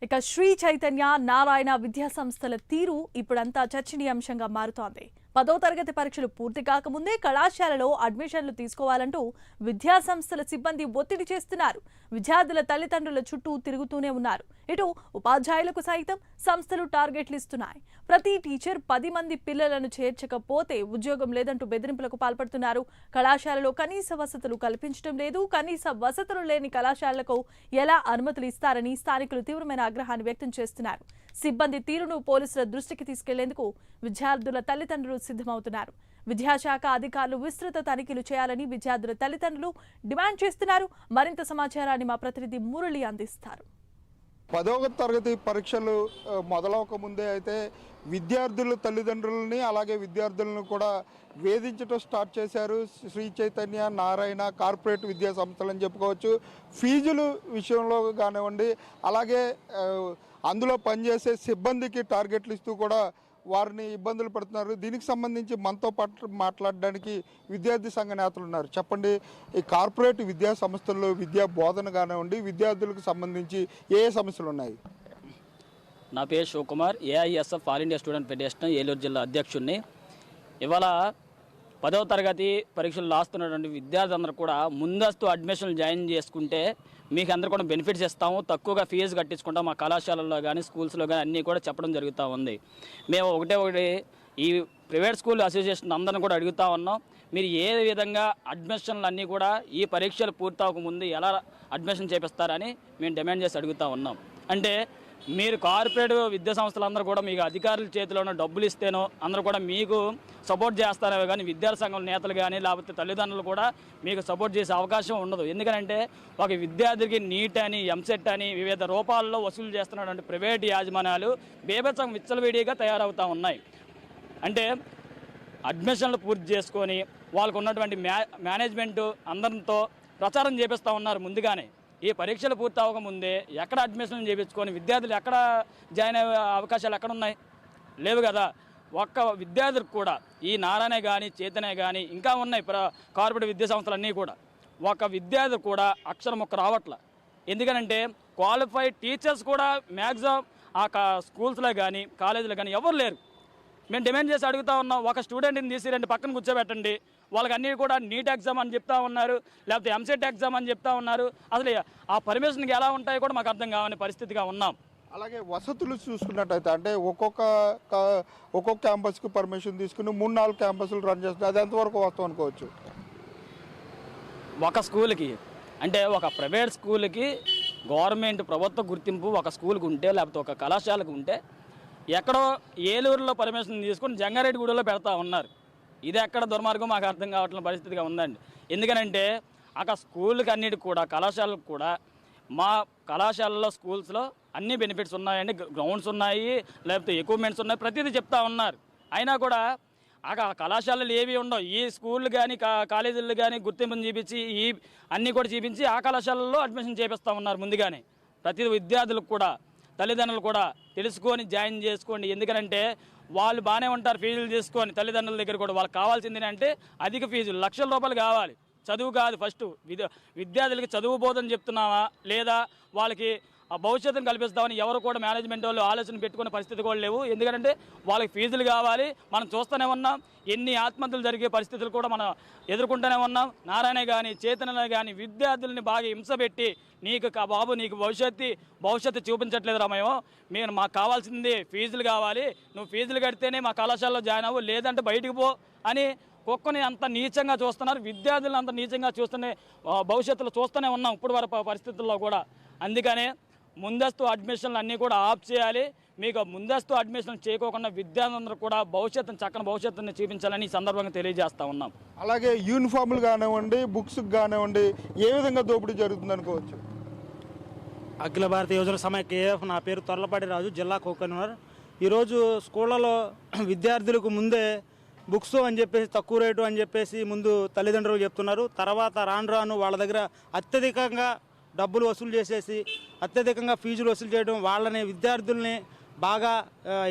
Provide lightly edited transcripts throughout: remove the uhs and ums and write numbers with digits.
ఇక శ్రీ చైతన్య నారాయణ విద్యా సంస్థల తీరు ఇప్పుడంతా చర్చనీయాంశంగా మారుతోంది. 10వ తరగతి పరీక్షలు పూర్తి కాకముందే కళాశాలలో అడ్మిషన్లు తీసుకోవాలంటూ విద్యా సంస్థల సిబ్బంది ఒత్తిడి చేస్తున్నారు. విద్యార్థుల తల్లిదండ్రుల చుట్టూ తిరుగుతూనే ఉన్నారు. ఇటు ఉపాధ్యాయులకు సైతం సంస్థలు టార్గెట్లు ఇస్తున్నాయి. ప్రతి టీచర్ 10 మంది పిల్లలను చేర్చకపోతే ఉద్యోగం లేదంటూ బెదిరింపులకు పాల్పడుతున్నారు. కళాశాలలో కనీస వసతులు కల్పించడం లేదు. కనీస వసతులు లేని కళాశాలలకు ఎలా అనుమతులు ఇస్తారని స్థానికులు తీవ్రమైన ఆగ్రహాన్ని వ్యక్తం చేస్తున్నారు. సిబ్బంది తీరును పోలీసుల దృష్టికి తీసుకెళ్లేందుకు విద్యార్థుల తల్లిదండ్రులు సిద్ధమవుతున్నారు. విద్యాశాఖ అధికారులు విస్తృత తనిఖీలు చేయాలని విద్యార్థుల తల్లిదండ్రులు డిమాండ్ చేస్తున్నారు. మరింత సమాచారాన్ని మా ప్రతినిధి మురళి అందిస్తారు. 10వ తరగతి పరీక్షలు మొదలవక ముందే అయితే విద్యార్థుల తల్లిదండ్రులని అలాగే విద్యార్థులను కూడా వేధించడం స్టార్ట్ చేశారు. శ్రీ చైతన్య నారాయణ కార్పొరేట్ విద్యా సంస్థలని చెప్పుకోవచ్చు. ఫీజులు విషయంలో కానివ్వండి, అలాగే అందులో పనిచేసే సిబ్బందికి టార్గెట్లు ఇస్తూ కూడా వారిని ఇబ్బందులు పడుతున్నారు. దీనికి సంబంధించి మనతో పాటు మాట్లాడడానికి విద్యార్థి సంఘ నేతలు ఉన్నారు. చెప్పండి, ఈ కార్పొరేట్ విద్యా సంస్థల్లో విద్యా బోధన కానివ్వండి, విద్యార్థులకు సంబంధించి ఏ సమస్యలు ఉన్నాయి? నా పేరు Shivakumar, AISF all India student federation Eluru జిల్లా అధ్యక్షుడిని. ఇవాళ 10వ తరగతి పరీక్షలు రాస్తున్నటువంటి విద్యార్థులందరూ కూడా ముందస్తు అడ్మిషన్లు జాయిన్ చేసుకుంటే మీకు అందరూ కూడా బెనిఫిట్స్ ఇస్తాము, తక్కువగా ఫీజు కట్టించుకుంటాం మా కళాశాలల్లో కానీ స్కూల్స్లో కానీ అన్నీ కూడా చెప్పడం జరుగుతూ ఉంది. మేము ఒకటి ఈ ప్రైవేట్ స్కూల్ అసోసియేషన్ అందరిని కూడా అడుగుతూ ఉన్నాం, మీరు ఏ విధంగా అడ్మిషన్లు అన్నీ కూడా ఈ పరీక్షలు పూర్తవకముందు ఎలా అడ్మిషన్ చేపిస్తారని మేము డిమాండ్ చేసి అడుగుతూ ఉన్నాం. అంటే మీరు కార్పొరేట్ విద్యా సంస్థలందరూ కూడా మీకు అధికారుల చేతిలోనో డబ్బులు ఇస్తేనో అందరూ కూడా మీకు సపోర్ట్ చేస్తారో కానీ విద్యాసంఘం నేతలు కానీ లేకపోతే తల్లిదండ్రులు కూడా మీకు సపోర్ట్ చేసే అవకాశం ఉండదు. ఎందుకంటే ఒక విద్యార్థికి నీట్ అని ఎంసెట్ అని వివిధ రూపాల్లో వసూలు చేస్తున్నటువంటి ప్రైవేట్ యాజమాన్యాలు బేభత్సం విచ్చలవిడిగా తయారవుతూ ఉన్నాయి. అంటే అడ్మిషన్లు పూర్తి చేసుకొని వాళ్ళకు ఉన్నటువంటి మేనేజ్మెంటు అందరితో ప్రచారం చేపిస్తూ ఉన్నారు. ముందుగానే ఈ పరీక్షలు పూర్తి అవ్వకముందే ఎక్కడ అడ్మిషన్ చేయించుకొని విద్యార్థులు ఎక్కడ జాయిన్ అయ్యే అవకాశాలు ఎక్కడ ఉన్నాయి? లేవు కదా. ఒక్క విద్యార్థులకు కూడా ఈ నారాయణ కానీ చైతన్య కానీ ఇంకా ఉన్నాయి కార్పొరేట్ విద్యా సంస్థలన్నీ కూడా ఒక విద్యార్థి కూడా అక్షరం ఒక్క రావట్ల. ఎందుకనంటే క్వాలిఫైడ్ టీచర్స్ కూడా మ్యాక్సిమం ఆ స్కూల్స్లో కానీ కాలేజీలో కానీ ఎవరు లేరు. మేము డిమాండ్ చేసి అడుగుతూ ఉన్నాం, ఒక స్టూడెంట్ని తీసి రెండు పక్కన కూర్చోబెట్టండి. వాళ్ళకి అన్నీ కూడా నీట్ ఎగ్జామ్ అని చెప్తా ఉన్నారు, లేకపోతే ఎంసెట్ ఎగ్జామ్ అని చెప్తా ఉన్నారు. అసలు ఆ పర్మిషన్కి ఎలా ఉంటాయో కూడా మాకు అర్థం కావని పరిస్థితిగా ఉన్నాం. అలాగే వసతులు చూసుకున్నట్టయితే అంటే ఒక్కొక్క క్యాంపస్కి పర్మిషన్ తీసుకుని 3-4 క్యాంపస్లు రన్ చేస్తుంది. అది ఎంతవరకు వస్తాం అనుకోవచ్చు? ఒక స్కూల్కి అంటే ఒక ప్రైవేట్ స్కూల్కి గవర్నమెంట్ ప్రభుత్వ గుర్తింపు ఒక స్కూల్కి ఉంటే లేకపోతే ఒక కళాశాలకు ఉంటే ఎక్కడో ఏలూరులో పర్మిషన్ తీసుకుని జంగారెడ్డిగూడలో పెడతా ఉన్నారు. ఇది ఎక్కడ దుర్మార్గం మాకు అర్థం కావట్లేని పరిస్థితిగా ఉందండి. ఎందుకనంటే అక్కడ స్కూల్కి అన్నిటికి కూడా కళాశాలకు కూడా మా కళాశాలలో స్కూల్స్లో అన్ని బెనిఫిట్స్ ఉన్నాయండి, గ్రౌండ్స్ ఉన్నాయి, లేకపోతే ఎక్విప్మెంట్స్ ఉన్నాయి, ప్రతిదీ చెప్తా ఉన్నారు. అయినా కూడా ఆ కళాశాలలు ఏవి ఉండవు. ఈ స్కూళ్ళు కానీ కాలేజీలు కానీ గుర్తింపుని చూపించి ఈ అన్నీ కూడా చూపించి ఆ కళాశాలల్లో అడ్మిషన్ చేపిస్తూ ఉన్నారు ముందుగానే. ప్రతి విద్యార్థులకు కూడా తల్లిదండ్రులు కూడా తెలుసుకొని జాయిన్ చేసుకోండి. ఎందుకంటే వాళ్ళు బాగానే ఉంటారు ఫీజులు తీసుకొని తల్లిదండ్రుల దగ్గర కూడా. వాళ్ళకి కావాల్సింది అంటే అధిక ఫీజులు, లక్షల రూపాయలు కావాలి. చదువు కాదు, ఫస్ట్ విద్యార్థులకి చదువు బోధన చెప్తున్నావా లేదా వాళ్ళకి ఆ భవిష్యత్తును కల్పిస్తామని ఎవరు కూడా మేనేజ్మెంట్ వాళ్ళు ఆలోచన పెట్టుకునే పరిస్థితి కూడా లేవు. ఎందుకంటే వాళ్ళకి ఫీజులు కావాలి. మనం చూస్తూనే ఉన్నాం, ఎన్ని ఆత్మహత్యలు జరిగే పరిస్థితులు కూడా మనం ఎదుర్కొంటూనే ఉన్నాం. నారాయణ కానీ చైతన్య కానీ విద్యార్థుల్ని బాగా హింసపెట్టి నీకు బాబు నీకు భవిష్యత్తు చూపించట్లేదు రామయ్య, మేము మాకు కావాల్సింది ఫీజులు కావాలి, నువ్వు ఫీజులు కడితేనే మా కళాశాలలో జాయిన్ అవ్వు, లేదంటే బయటికి పో అని కుక్కని అంత నీచంగా చూస్తున్నారు. విద్యార్థులను అంత నీచంగా భవిష్యత్తులో చూస్తూనే ఉన్నాం ఇప్పుడు వరకు పరిస్థితుల్లో కూడా. అందుకనే ముందస్తు అడ్మిషన్లు అన్నీ కూడా ఆఫ్ చేయాలి. మీకు ముందస్తు అడ్మిషన్ చేయకోకుండా విద్యార్థులందరూ కూడా చక్కని భవిష్యత్తుని చూపించాలని ఈ సందర్భంగా తెలియజేస్తూ ఉన్నాం. అలాగే యూనిఫామ్లు కానివ్వండి, బుక్స్ కానివ్వండి, ఏ విధంగా దోపిడీ జరుగుతుంది అనుకోవచ్చు? అఖిల భారతీయ యువజన సమాఖ్య కేఎఫ్, నా పేరు తొర్లపాటి రాజు, జిల్లా కన్వీనర్. ఈరోజు స్కూళ్ళలో విద్యార్థులకు ముందే బుక్స్ అని చెప్పేసి తక్కువ రేటు అని చెప్పేసి ముందు తల్లిదండ్రులు చెప్తున్నారు. తర్వాత రాను వాళ్ళ దగ్గర అత్యధికంగా డబ్బులు వసూలు చేసేసి అత్యధికంగా ఫీజులు వసూలు చేయడం, వాళ్ళని విద్యార్థుల్ని బాగా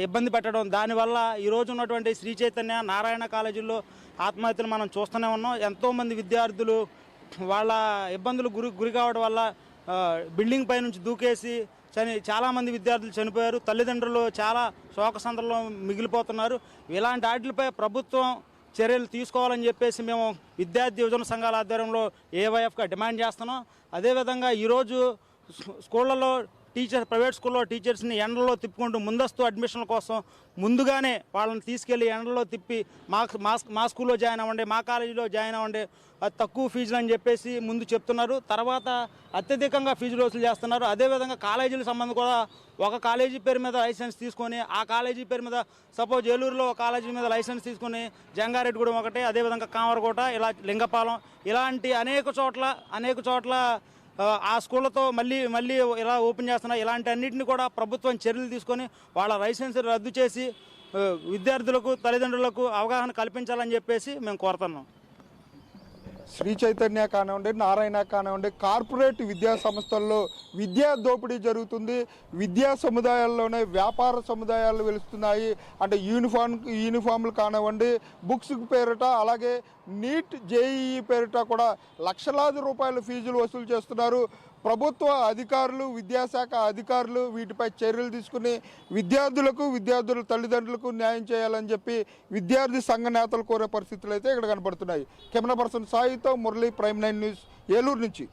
ఇబ్బంది పెట్టడం. దానివల్ల ఈరోజు ఉన్నటువంటి శ్రీ చైతన్య నారాయణ కాలేజీల్లో ఆత్మహత్యలు మనం చూస్తూనే ఉన్నాం. ఎంతోమంది విద్యార్థులు వాళ్ళ ఇబ్బందులు గురి కావడం వల్ల బిల్డింగ్ పై నుంచి దూకేసి చాలామంది విద్యార్థులు చనిపోయారు. తల్లిదండ్రులు చాలా శోకసంద్రంలో మిగిలిపోతున్నారు. ఇలాంటి వాటిపై ప్రభుత్వం చర్యలు తీసుకోవాలని చెప్పేసి మేము విద్యార్థి యువజన సంఘాల ఆధ్వర్యంలో ఏవైఎఫ్గా డిమాండ్ చేస్తున్నాం. అదేవిధంగా ఈరోజు స్కూళ్ళలో ప్రైవేట్ స్కూల్లో టీచర్స్ని ఎండల్లో తిప్పుకుంటూ ముందస్తు అడ్మిషన్ల కోసం ముందుగానే వాళ్ళని తీసుకెళ్లి ఎండల్లో తిప్పి మా స్కూల్లో జాయిన్ అవ్వండి, మా కాలేజీలో జాయిన్ అవ్వండి, అది తక్కువ ఫీజులు అని చెప్పేసి ముందు చెప్తున్నారు. తర్వాత అత్యధికంగా ఫీజులు వసూలు చేస్తున్నారు. అదేవిధంగా కాలేజీల సంబంధం కూడా ఒక కాలేజీ పేరు మీద లైసెన్స్ తీసుకొని ఆ కాలేజీ పేరు మీద సపోజ్ ఏలూరులో ఒక కాలేజీ మీద లైసెన్స్ తీసుకొని జంగారెడ్డిగూడెం ఒకటి, అదేవిధంగా కామరకోట, ఇలా లింగపాలెం ఇలాంటి అనేక చోట్ల ఆ స్కూళ్ళతో మళ్ళీ ఇలా ఓపెన్ చేస్తున్నా. ఇలాంటి అన్నింటినీ కూడా ప్రభుత్వం చర్యలు తీసుకొని వాళ్ళ లైసెన్స్ రద్దు చేసి విద్యార్థులకు తల్లిదండ్రులకు అవగాహన కల్పించాలని చెప్పేసి మేము కోరుతున్నాం. శ్రీ చైతన్య కానివ్వండి, నారాయణ కానివ్వండి, కార్పొరేట్ విద్యా సంస్థల్లో విద్యా దోపిడీ జరుగుతుంది. విద్యా సముదాయాల్లోనే వ్యాపార సముదాయాలు వెలుస్తున్నాయి. అంటే యూనిఫామ్లు కానివ్వండి, బుక్స్ పేరిట, అలాగే నీట్ జేఈఈ పేరిట కూడా లక్షలాది రూపాయల ఫీజులు వసూలు చేస్తున్నారు. ప్రభుత్వ అధికారులు, విద్యాశాఖ అధికారులు వీటిపై చర్యలు తీసుకుని విద్యార్థుల తల్లిదండ్రులకు న్యాయం చేయాలని చెప్పి విద్యార్థి సంఘ నేతలు కోరే పరిస్థితులు అయితే ఇక్కడ కనపడుతున్నాయి. కెమెరా పర్సన్ సాయితో మురళి, ప్రైమ్ 9 న్యూస్, ఏలూరు నుంచి.